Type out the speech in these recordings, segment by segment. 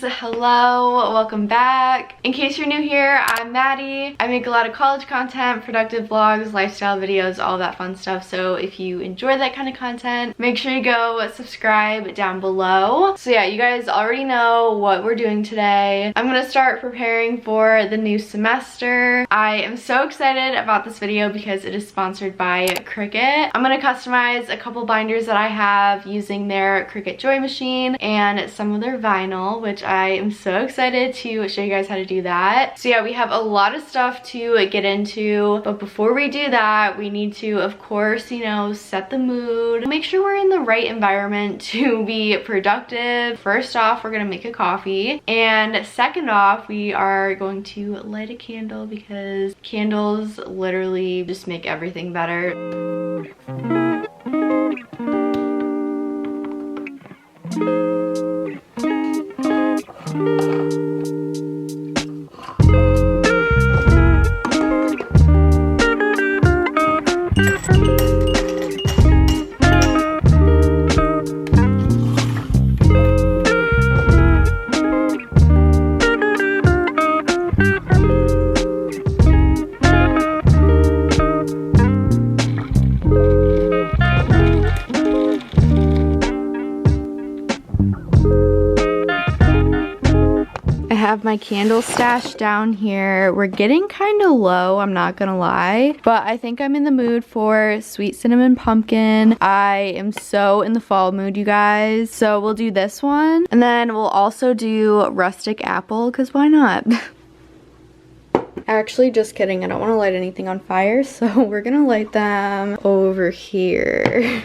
hello, welcome back. In case you're new here, I'm Maddie. I make a lot of college content, productive vlogs, lifestyle videos, all that fun stuff. So if you enjoy that kind of content, make sure you go subscribe down below. So yeah, you guys already know what we're doing today. I'm gonna start preparing for the new semester. I am so excited about this video because it is sponsored by Cricut. I'm gonna customize a couple binders that I have using their Cricut Joy machine and some of their vinyl, which I am so excited to show you guys how to do that. So yeah, we have a lot of stuff to get into, but before we do that, we need to, of course, you know, set the mood, make sure we're in the right environment to be productive. First off, we're gonna make a coffee, and second off, we are going to light a candle because candles literally just make everything better. Have my candle stash down here. We're getting kind of low, I'm not gonna lie, but I think I'm in the mood for sweet cinnamon pumpkin. I am so in the fall mood, you guys. So we'll do this one, and then we'll also do rustic apple, because why not? Actually, just kidding, I don't want to light anything on fire, so we're gonna light them over here.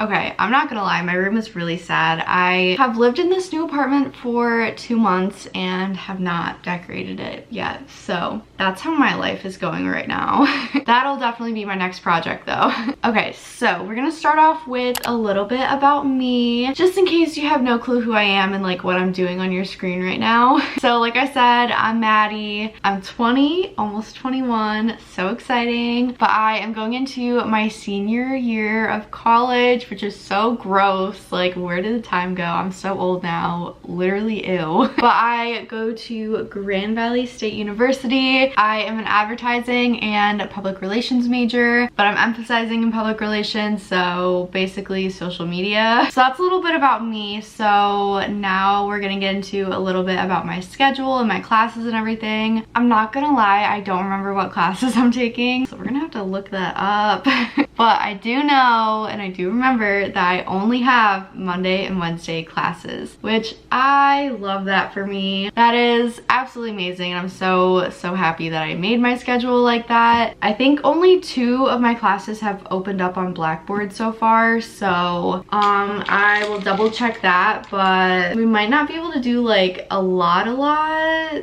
Okay, I'm not gonna lie, my room is really sad. I have lived in this new apartment for 2 months and have not decorated it yet. So that's how my life is going right now. That'll definitely be my next project though. Okay, so we're gonna start off with a little bit about me, just in case you have no clue who I am and like what I'm doing on your screen right now. So like I said, I'm Maddie. I'm 20, almost 21, so exciting. But I am going into my senior year of college, which is so gross. Like, where did the time go? I'm so old now, literally ew. But I go to Grand Valley State University. I am an advertising and public relations major, but I'm emphasizing in public relations, so basically social media. So that's a little bit about me. So now we're gonna get into a little bit about my schedule and my classes and everything. I'm not gonna lie, I don't remember what classes I'm taking, so we're gonna have to look that up. But I do know, and I do remember that I only have Monday and Wednesday classes, which I love that for me. That is absolutely amazing. I'm so happy that I made my schedule like that. I think only 2 of my classes have opened up on Blackboard so far, so I will double check that, but we might not be able to do like a lot,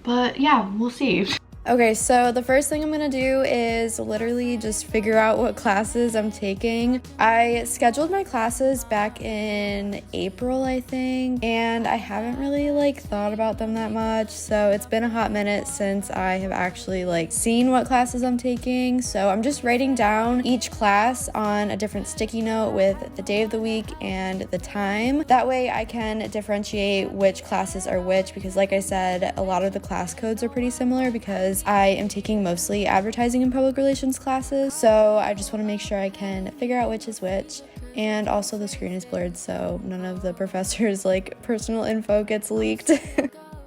but yeah, we'll see. Okay, so the first thing I'm gonna do is literally just figure out what classes I'm taking. I scheduled my classes back in April, I think, and I haven't really like thought about them that much, so it's been a hot minute since I have actually like seen what classes I'm taking. So I'm just writing down each class on a different sticky note with the day of the week and the time. That way I can differentiate which classes are which, because like I said, a lot of the class codes are pretty similar because I am taking mostly advertising and public relations classes, so I just want to make sure I can figure out which is which. And also the screen is blurred, so none of the professor's like personal info gets leaked.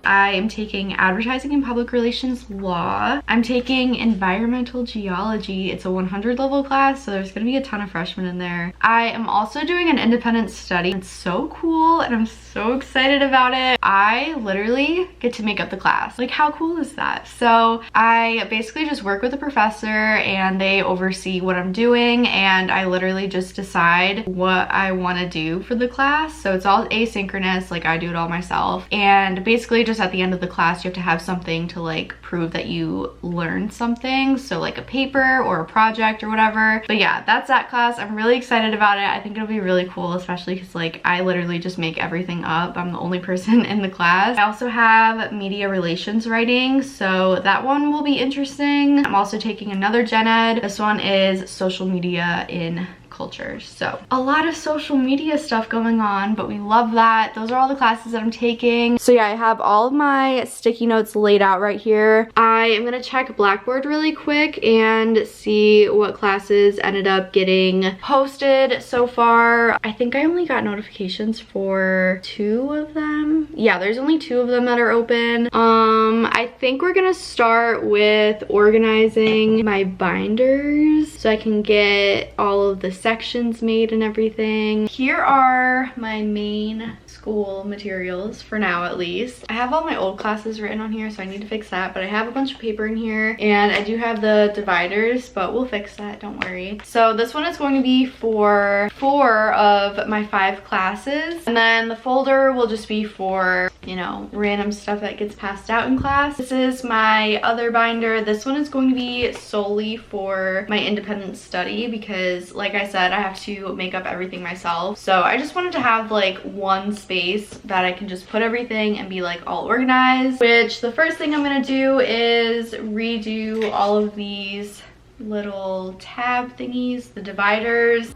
I am taking advertising and public relations law. I'm taking environmental geology. It's a 100 level class, so there's gonna be a ton of freshmen in there. I am also doing an independent study. It's so cool and I'm so excited about it. I literally get to make up the class. Like, how cool is that? So I basically just work with a professor and they oversee what I'm doing, and I literally just decide what I want to do for the class. So it's all asynchronous, like I do it all myself, and basically just at the end of the class you have to have something to like prove that you learned something, so like a paper or a project or whatever. But yeah, that's that class. I'm really excited about it. I think it'll be really cool, especially because like I literally just make everything up. I'm the only person in the class. I also have media relations writing, so that one will be interesting. I'm also taking another gen ed. This one is social media in culture. So a lot of social media stuff going on, but we love that. Those are all the classes that I'm taking. So yeah, I have all of my sticky notes laid out right here. I am gonna check Blackboard really quick and see what classes ended up getting posted so far. I think I only got notifications for 2 of them. Yeah, there's only 2 of them that are open. I think we're gonna start with organizing my binders so I can get all of the sections made and everything. Here are my main school materials for now, at least. I have all my old classes written on here, so I need to fix that, but I have a bunch of paper in here, and I do have the dividers, but we'll fix that, don't worry. So this one is going to be for 4 of my 5 classes, and then the folder will just be for, you know, random stuff that gets passed out in class. This is my other binder. This one is going to be solely for my independent study because, like I said, I have to make up everything myself. So I just wanted to have like one space that I can just put everything and be like all organized, which the first thing I'm gonna do is redo all of these little tab thingies, the dividers.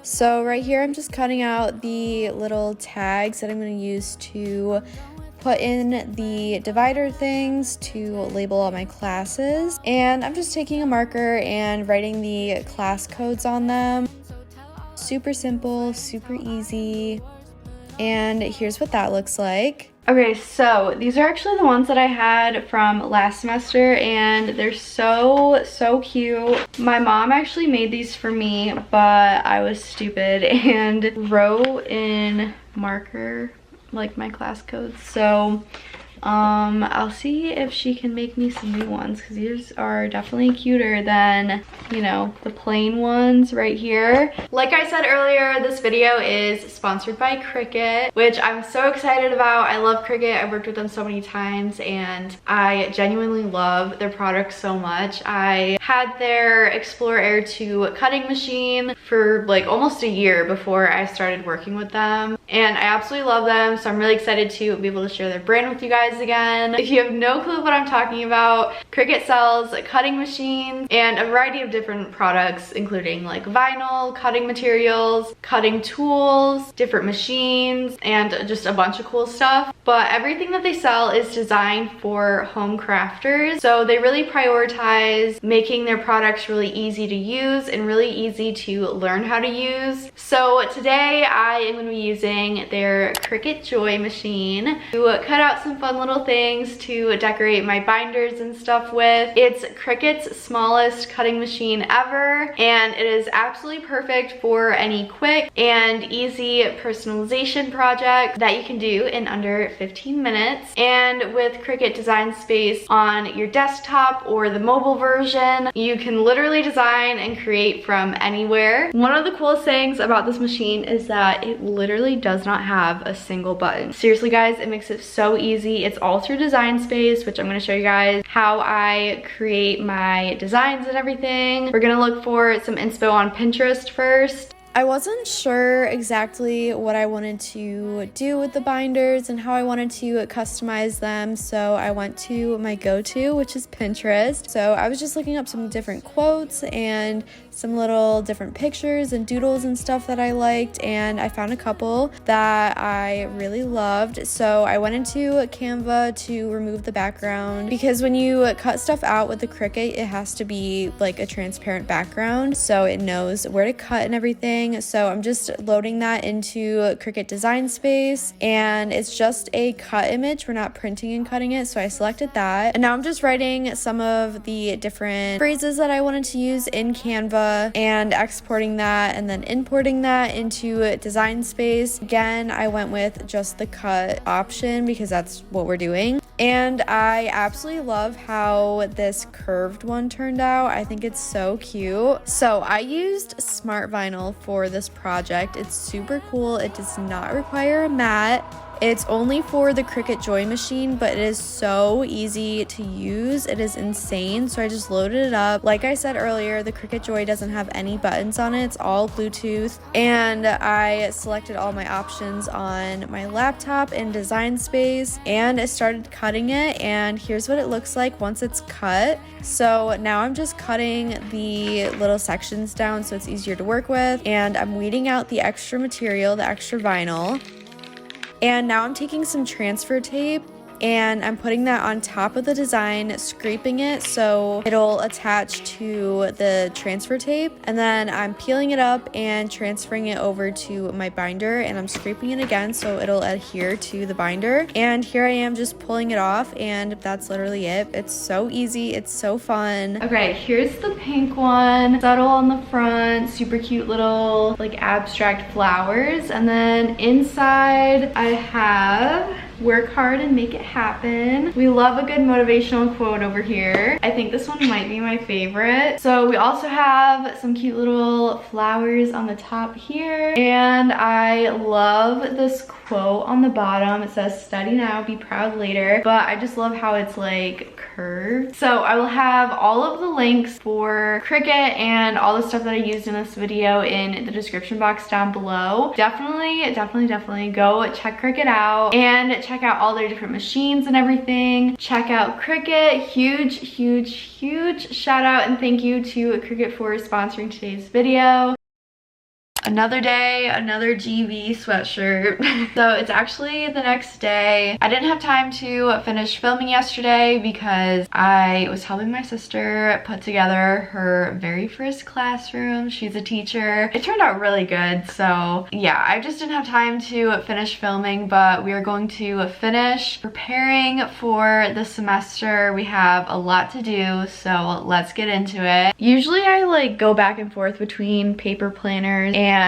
So right here I'm just cutting out the little tags that I'm going to use to put in the divider things to label all my classes, and I'm just taking a marker and writing the class codes on them. Super simple, super easy, and here's what that looks like. Okay, so these are actually the ones that I had from last semester, and they're so cute. My mom actually made these for me, but I was stupid and wrote in marker like my class codes. So I'll see if she can make me some new ones, because these are definitely cuter than, you know, the plain ones right here. Like I said earlier, this video is sponsored by Cricut, which I'm so excited about. I love Cricut. I've worked with them so many times, and I genuinely love their products so much. I had their Explore Air 2 cutting machine for like almost a year before I started working with them, and I absolutely love them, so I'm really excited to be able to share their brand with you guys again. If you have no clue what I'm talking about, Cricut sells cutting machines and a variety of different products, including like vinyl, cutting materials, cutting tools, different machines, and just a bunch of cool stuff. But everything that they sell is designed for home crafters, so they really prioritize making their products really easy to use and really easy to learn how to use. So today I am going to be using their Cricut Joy machine to cut out some fun little things to decorate my binders and stuff with. It's Cricut's smallest cutting machine ever, and it is absolutely perfect for any quick and easy personalization project that you can do in under 15 minutes. And with Cricut Design Space on your desktop or the mobile version, you can literally design and create from anywhere. One of the coolest things about this machine is that it literally does not have a single button. Seriously guys, it makes it so easy. It's all through Design Space, which I'm going to show you guys how I create my designs and everything. We're going to look for some inspo on Pinterest first. I wasn't sure exactly what I wanted to do with the binders and how I wanted to customize them, so I went to my go-to, which is Pinterest. So I was just looking up some different quotes and some little different pictures and doodles and stuff that I liked, and I found a couple that I really loved. So I went into Canva to remove the background, because when you cut stuff out with the Cricut, it has to be like a transparent background so it knows where to cut and everything. So I'm just loading that into Cricut Design Space, and it's just a cut image. We're not printing and cutting it, so I selected that, and now I'm just writing some of the different phrases that I wanted to use in Canva and exporting that and then importing that into Design Space. Again, I went with just the cut option because that's what we're doing. And I absolutely love how this curved one turned out. I think it's so cute. So I used smart vinyl for this project. It's super cool. It does not require a mat. It's only for the Cricut Joy machine, but it is so easy to use. It is insane. So I just loaded it up. Like I said earlier, the Cricut Joy doesn't have any buttons on it. It's all Bluetooth. And I selected all my options on my laptop in Design Space, and I started cutting it, and here's what it looks like once it's cut. So now I'm just cutting the little sections down so it's easier to work with, and I'm weeding out the extra material, the extra vinyl. And now I'm taking some transfer tape and I'm putting that on top of the design, scraping it so it'll attach to the transfer tape. And then I'm peeling it up and transferring it over to my binder, and I'm scraping it again so it'll adhere to the binder. And here I am just pulling it off, and that's literally it. It's so easy, it's so fun. Okay, here's the pink one. Subtle on the front, super cute little like abstract flowers. And then inside I have work hard and make it happen. We love a good motivational quote over here. I think this one might be my favorite. So we also have some cute little flowers on the top here, and I love this quote on the bottom. It says, "Study now, be proud later," but I just love how it's like curved. So I will have all of the links for Cricut and all the stuff that I used in this video in the description box down below. Definitely go check Cricut out and check out all their different machines and everything. Check out Cricut. Huge shout out and thank you to Cricut for sponsoring today's video. Another day, another GB sweatshirt. So it's actually the next day. I didn't have time to finish filming yesterday because I was helping my sister put together her very first classroom. She's a teacher. It turned out really good. So yeah, I just didn't have time to finish filming, but we are going to finish preparing for the semester. We have a lot to do, so let's get into it. Usually I like go back and forth between paper planners and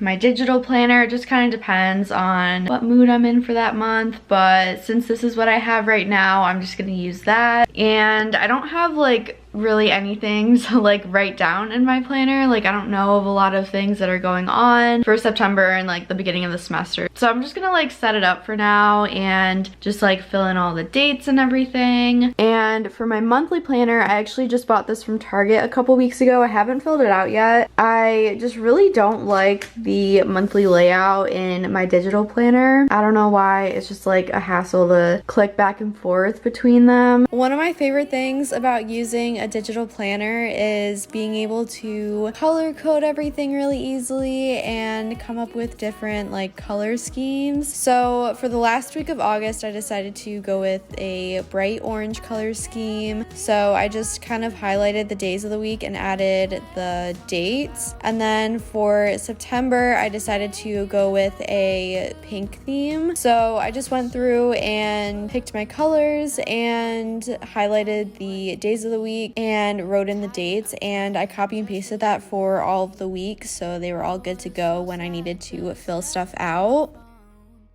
my digital planner. It just kind of depends on what mood I'm in for that month, but since this is what I have right now, I'm just gonna use that. And I don't have like really anything to like write down in my planner. Like I don't know of a lot of things that are going on for September and like the beginning of the semester. So I'm just gonna like set it up for now and just like fill in all the dates and everything. And for my monthly planner, I actually just bought this from Target a couple weeks ago. I haven't filled it out yet. I just really don't like the monthly layout in my digital planner. I don't know why. It's just like a hassle to click back and forth between them. One of my favorite things about using a digital planner is being able to color code everything really easily and come up with different like color schemes. So for the last week of August, I decided to go with a bright orange color scheme. So I just kind of highlighted the days of the week and added the dates. And then for September, I decided to go with a pink theme. So I just went through and picked my colors and highlighted the days of the week and wrote in the dates, and I copy and pasted that for all of the weeks so they were all good to go when I needed to fill stuff out.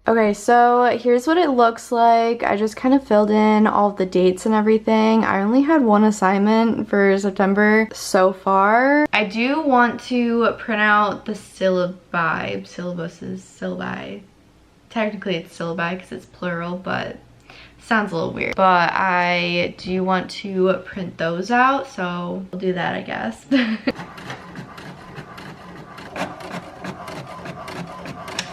Okay, so here's what it looks like. I just kind of filled in all of the dates and everything. I only had one assignment for September so far. I do want to print out the syllabi. Technically it's syllabi because it's plural, but sounds a little weird. But I do want to print those out, so we'll do that, I guess.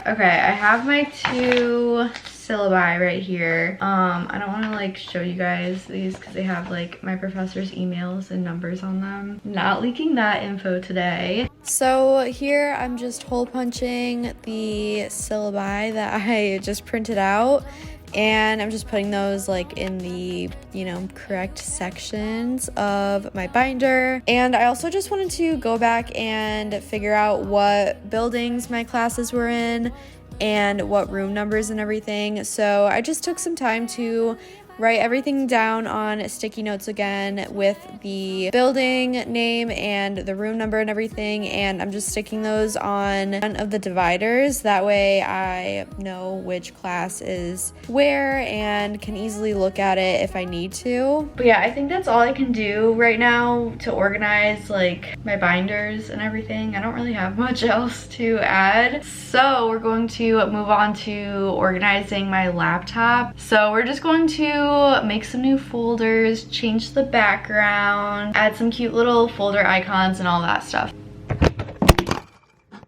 Okay, I have my two syllabi right here. I don't want to like show you guys these because they have like my professor's emails and numbers on them. Not leaking that info today. So here I'm just hole punching the syllabi that I just printed out, and I'm just putting those like in the, you know, correct sections of my binder. And I also just wanted to go back and figure out what buildings my classes were in and what room numbers and everything. So I just took some time to write everything down on sticky notes again with the building name and the room number and everything, and I'm just sticking those on one of the dividers. That way I know which class is where and can easily look at it if I need to. But yeah, I think that's all I can do right now to organize like my binders and everything. I don't really have much else to add. So we're going to move on to organizing my laptop. So we're just going to make some new folders, change the background, add some cute little folder icons and all that stuff.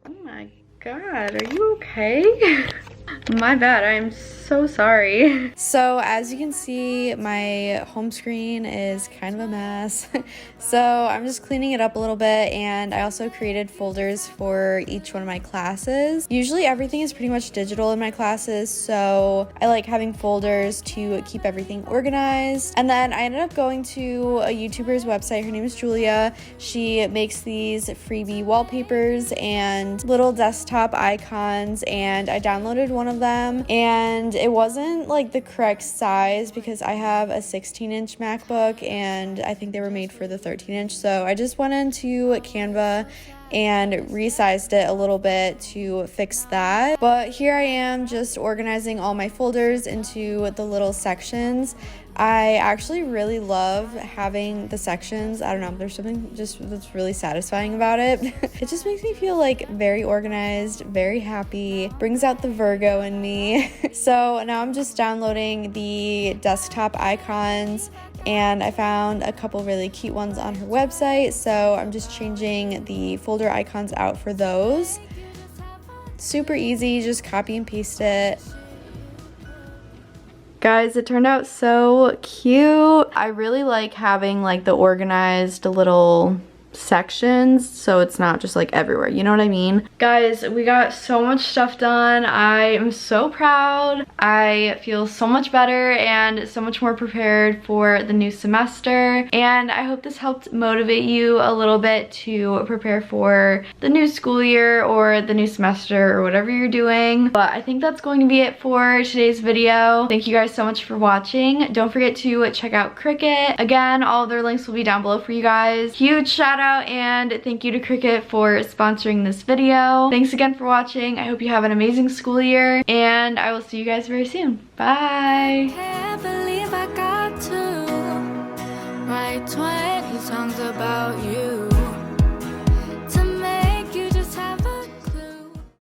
Oh my god, are you okay? My bad, I'm so sorry. So as you can see, my home screen is kind of a mess. So I'm just cleaning it up a little bit, and I also created folders for each one of my classes. Usually everything is pretty much digital in my classes, so I like having folders to keep everything organized. And then I ended up going to a YouTuber's website. Her name is Julia. She makes these freebie wallpapers and little desktop icons, and I downloaded one of them, and it wasn't like the correct size because I have a 16-inch MacBook and I think they were made for the 13-inch. So I just went into Canva and resized it a little bit to fix that. But here I am just organizing all my folders into the little sections. I actually really love having the sections. I don't know, there's something just that's really satisfying about it. It just makes me feel like very organized, very happy, brings out the Virgo in me. So now I'm just downloading the desktop icons, and I found a couple really cute ones on her website, so I'm just changing the folder icons out for those. Super easy, just copy and paste it. Guys, it turned out so cute. I really like having like the organized little sections so it's not just like everywhere, you know what I mean? Guys, we got so much stuff done. I am so proud. I feel so much better and so much more prepared for the new semester, and I hope this helped motivate you a little bit to prepare for the new school year or the new semester or whatever you're doing. But I think that's going to be it for today's video. Thank you guys so much for watching. Don't forget to check out Cricut. Again, all of their links will be down below for you guys. Huge shout out and thank you to Cricut for sponsoring this video. Thanks again for watching. I hope you have an amazing school year, and I will see you guys very soon. Bye! Can't believe I got to write 20 songs about you.